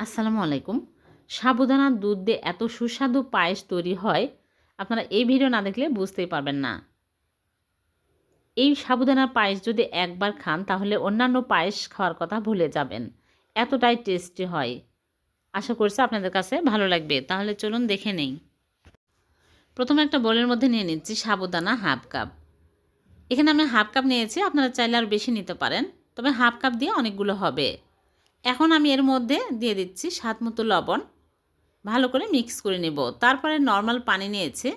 আসসালামু আলাইকুম। সাবুদানার দুধ দিয়ে এত সুস্বাদু পায়েস তৈরি হয়, আপনারা এই ভিডিও না দেখলে বুঝতেই পারবেন না। এই সাবুদানার পায়েস যদি একবার খান তাহলে অন্যান্য পায়েস খাওয়ার কথা ভুলে যাবেন। এতটাই টেস্টি হয়। আশা করছি আপনাদের কাছে ভালো লাগবে। তাহলে চলুন দেখে নেই। প্রথমে একটা বোলের মধ্যে নিয়ে নিচ্ছি সাবুদানা হাফ কাপ। এখানে আমি হাফ কাপ নিয়েছি, আপনারা চাইলে আরও বেশি নিতে পারেন। তবে হাফ কাপ দিয়ে অনেকগুলো হবে। এখন আমি এর মধ্যে দিয়ে দিচ্ছি স্বাদমতো লবণ। ভালো করে মিক্স করে নেব। তারপরে নর্মাল পানি নিয়েছি,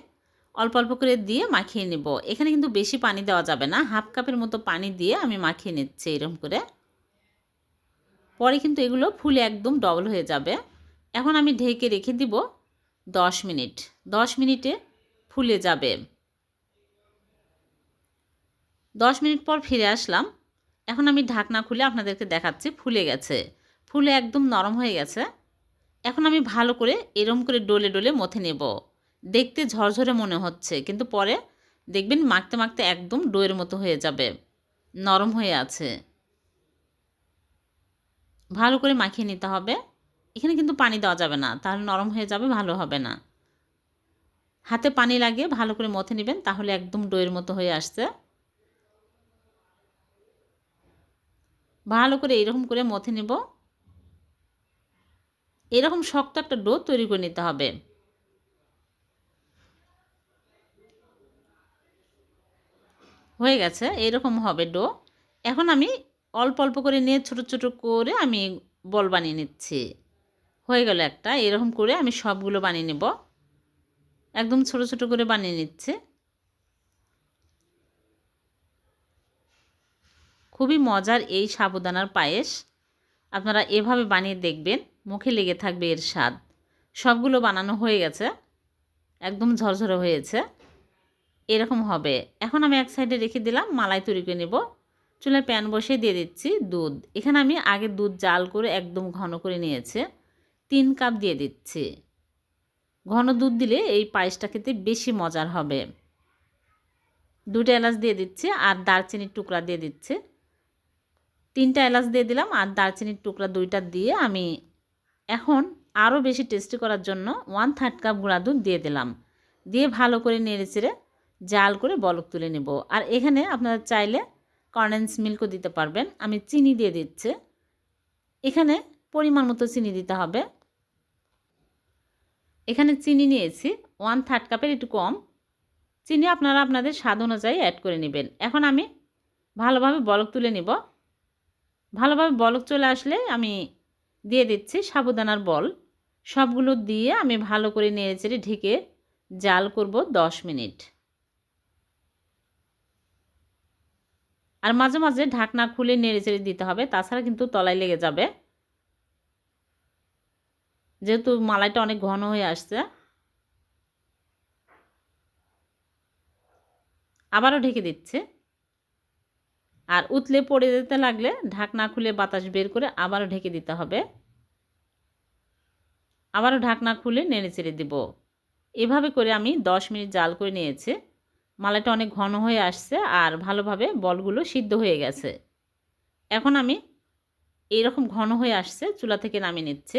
অল্প অল্প করে দিয়ে মাখিয়ে নেব। এখানে কিন্তু বেশি পানি দেওয়া যাবে না, হাফ কাপের মতো পানি দিয়ে আমি মাখিয়ে নিচ্ছি এরকম করে। পরে কিন্তু এগুলো ফুলে একদম ডবল হয়ে যাবে। এখন আমি ঢেকে রেখে দিব 10 মিনিট। 10 মিনিটে ফুলে যাবে। 10 মিনিট পর ফিরে আসলাম। এখন আমি ঢাকনা খুলে আপনাদেরকে দেখাচ্ছি ফুলে গেছে। ফুলে একদম নরম হয়ে গেছে। এখন আমি ভালো করে এরম করে ডলে ডলে মথে নেব। দেখতে ঝরঝরে মনে হচ্ছে, কিন্তু পরে দেখবেন মাখতে মাখতে একদম ডোয়ের মতো হয়ে যাবে, নরম হয়ে আছে। ভালো করে মাখিয়ে নিতে হবে। এখানে কিন্তু পানি দেওয়া যাবে না, তাহলে নরম হয়ে যাবে, ভালো হবে না। হাতে পানি লাগিয়ে ভালো করে মথে নেবেন, তাহলে একদম ডোয়ের মতো হয়ে আসছে। ভালো করে এরকম করে মথে নেব। এরকম শক্ত একটা ডো তৈরি করে নিতে হবে। হয়ে গেছে, এরকম হবে ডো। এখন আমি অল্প অল্প করে নিয়ে ছোট ছোট করে আমি বল বানিয়ে নিচ্ছি। হয়ে গেল একটা। এরকম করে আমি সবগুলো বানিয়ে নেব। একদম ছোট ছোট করে বানিয়ে নিচ্ছে। খুবই মজার এই সাবুদানার পায়েস। আপনারা এভাবে বানিয়ে দেখবেন, মুখে লেগে থাকবে এর স্বাদ। সবগুলো বানানো হয়ে গেছে, একদম ঝরঝরে হয়েছে, এরকম হবে। এখন আমি এক সাইডে রেখে দিলাম, মালাই তৈরি করে নেব। চুলায় প্যান বসিয়ে দিয়ে দিচ্ছি দুধ। এখানে আমি আগে দুধ জাল করে একদম ঘন করে নিয়েছি। 3 কাপ দিয়ে দিচ্ছি। ঘন দুধ দিলে এই পায়েসটা খেতে বেশি মজার হবে। 2টা এলাচ দিয়ে দিচ্ছি আর দারচিনির টুকরা দিয়ে দিচ্ছি। 3টা এলাচ দিয়ে দিলাম আর দারচিনির টুকরা 2টা দিয়ে আমি এখন আরও বেশি টেস্টি করার জন্য 1/3 কাপ গুঁড়া দুধ দিয়ে দিলাম। দিয়ে ভালো করে নেড়েচেড়ে জাল করে বলক তুলে নেব। আর এখানে আপনারা চাইলে কনডেন্স মিল্কও দিতে পারবেন। আমি চিনি দিয়ে দিচ্ছি। এখানে পরিমাণ মতো চিনি দিতে হবে। এখানে চিনি নিয়েছি 1/3 কাপের একটু কম। চিনি আপনারা আপনাদের স্বাদ অনুযায়ী অ্যাড করে নেবেন। এখন আমি ভালোভাবে বলক তুলে নিব। ভালোভাবে বলক চলে আসলে আমি দিয়ে দিচ্ছি সাবুদানার বল। সবগুলো দিয়ে আমি ভালো করে নেড়েচেড়ে ঢেকে জাল করব 10 মিনিট। আর মাঝে মাঝে ঢাকনা খুলে নেড়েচেড়ে দিতে হবে, তাছাড়া কিন্তু তলায় লেগে যাবে। যেহেতু মালাইটা অনেক ঘন হয়ে আসছে। আবারও ঢেকে দিচ্ছে। আর উতলে পড়ে যেতে লাগলে ঢাকনা খুলে বাতাস বের করে আবারও ঢেকে দিতে হবে। আবারও ঢাকনা খুলে নেড়েচেড়ে দেব। এভাবে করে আমি 10 মিনিট জাল করে নিয়েছি। মালাইটা অনেক ঘন হয়ে আসছে আর ভালোভাবে বলগুলো সিদ্ধ হয়ে গেছে। এখন আমি এইরকম ঘন হয়ে আসছে, চুলা থেকে নামিয়ে নিচ্ছি।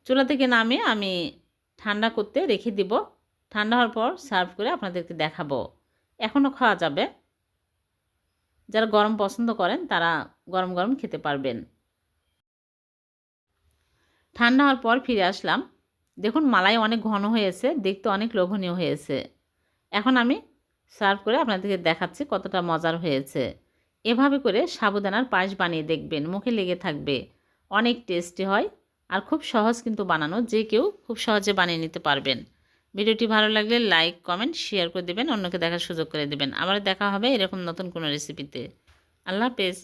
চুলা থেকে নামিয়ে আমি ঠান্ডা করতে রেখে দিব। ঠান্ডা হওয়ার পর সার্ভ করে আপনাদেরকে দেখাবো। এখনও খাওয়া যাবে। যারা গরম পছন্দ করেন তারা গরম গরম খেতে পারবেন। ঠান্ডা হওয়ার পর ফিরে আসলাম। দেখুন মালাই অনেক ঘন হয়েছে, দেখতে অনেক লোভনীয় হয়েছে। এখন আমি সার্ভ করে আপনাদেরকে দেখাচ্ছি কতটা মজার হয়েছে। এভাবে করে সাবুদানার পায়েস বানিয়ে দেখবেন, মুখে লেগে থাকবে। অনেক টেস্টি হয় আর খুব সহজ কিন্তু বানানো, যে কেউ খুব সহজে বানিয়ে নিতে পারবেন। ভিডিওটি ভালো লাগলে লাইক কমেন্ট শেয়ার করে দেবেন, অন্যকে দেখার সুযোগ করে দেবেন। আবার দেখা হবে এরকম নতুন কোনো রেসিপিতে। আল্লাহ হাফেজ।